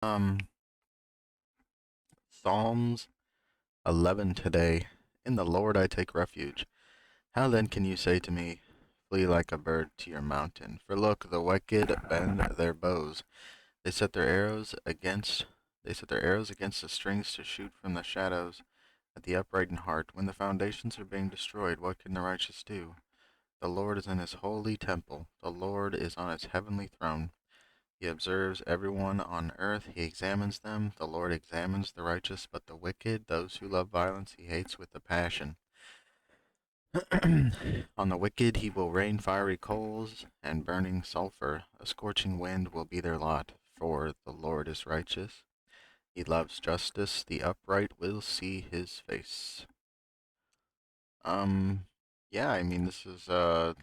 Um, Psalms 11 today. In the Lord I take refuge. How then can you say to me, flee like a bird to your mountain? For look, the wicked bend their bows. They set their arrows against they set their arrows against the strings to shoot from the shadows at the upright in heart. When the foundations are being destroyed, what can the righteous do? The Lord is in his holy temple. The Lord is on his heavenly throne. He observes everyone on earth. He examines them. The Lord examines the righteous, but the wicked, those who love violence, he hates with a passion. On the wicked he will rain fiery coals and burning sulfur. A scorching wind will be their lot, for the Lord is righteous. He loves justice. The upright will see his face. Um, yeah, I mean this is a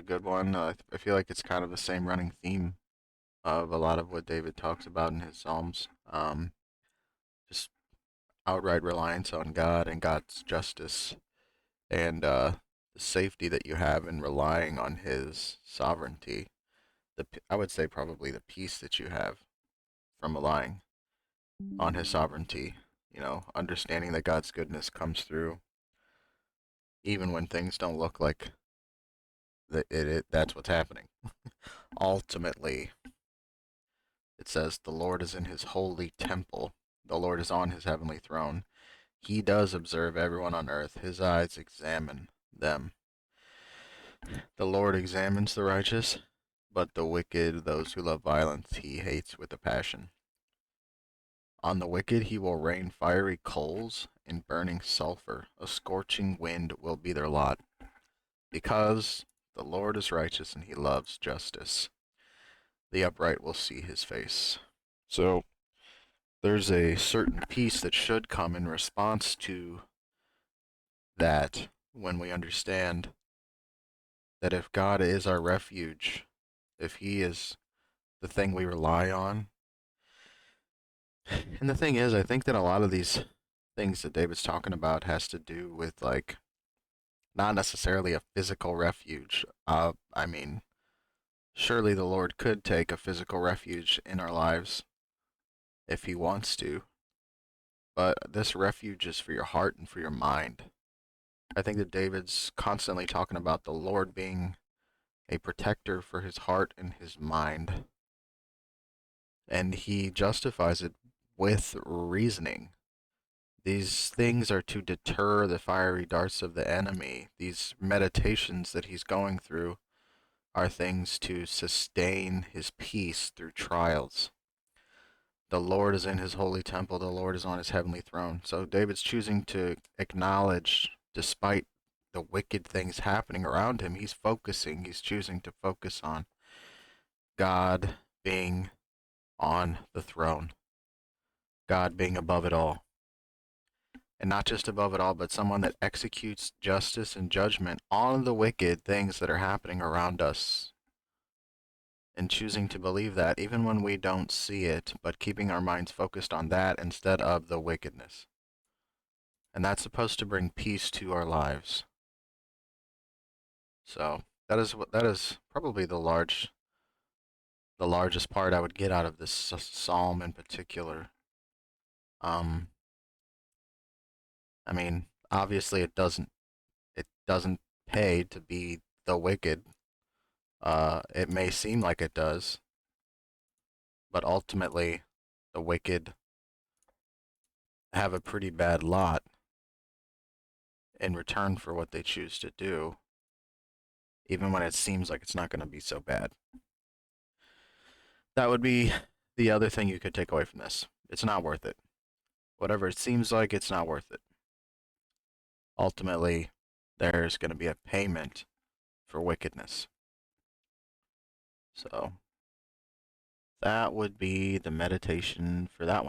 good one. I feel like it's kind of the same running theme of a lot of what David talks about in his Psalms. Just outright reliance on God and God's justice, and the safety that you have in relying on His sovereignty. I would say probably the peace that you have from relying on His sovereignty. You know, understanding that God's goodness comes through even when things don't look like that's what's happening. Ultimately, it says the Lord is in His holy temple. The Lord is on His heavenly throne. He does observe everyone on earth. His eyes examine them. The Lord examines the righteous, but the wicked, those who love violence, he hates with a passion. On the wicked he will rain fiery coals and burning sulfur. A scorching wind will be their lot. Because the Lord is righteous and he loves justice, the upright will see his face. So there's a certain peace that should come in response to that when we understand that if God is our refuge, if He is the thing we rely on. And the thing is, I think that a lot of these things that David's talking about has to do with, like, not necessarily a physical refuge. I mean, surely the Lord could take a physical refuge in our lives if He wants to, but this refuge is for your heart and for your mind. I think that David's constantly talking about the Lord being a protector for his heart and his mind, and he justifies it with reasoning. These things are to deter the fiery darts of the enemy. These meditations that he's going through are things to sustain his peace through trials. The Lord is in his holy temple, the Lord is on his heavenly throne. So David's choosing to acknowledge, despite the wicked things happening around him, he's choosing to focus on God being on the throne, God being above it all. And not just above it all, but someone that executes justice and judgment on the wicked things that are happening around us. And choosing to believe that even when we don't see it, but keeping our minds focused on that instead of the wickedness. And that's supposed to bring peace to our lives. So that is probably the largest part I would get out of this psalm in particular. Um, I mean, obviously it doesn't pay to be the wicked. It may seem like it does, but ultimately, the wicked have a pretty bad lot in return for what they choose to do, even when it seems like it's not going to be so bad. That would be the other thing you could take away from this. It's not worth it. Whatever it seems like, it's not worth it. Ultimately, there's going to be a payment for wickedness. So, that would be the meditation for that one.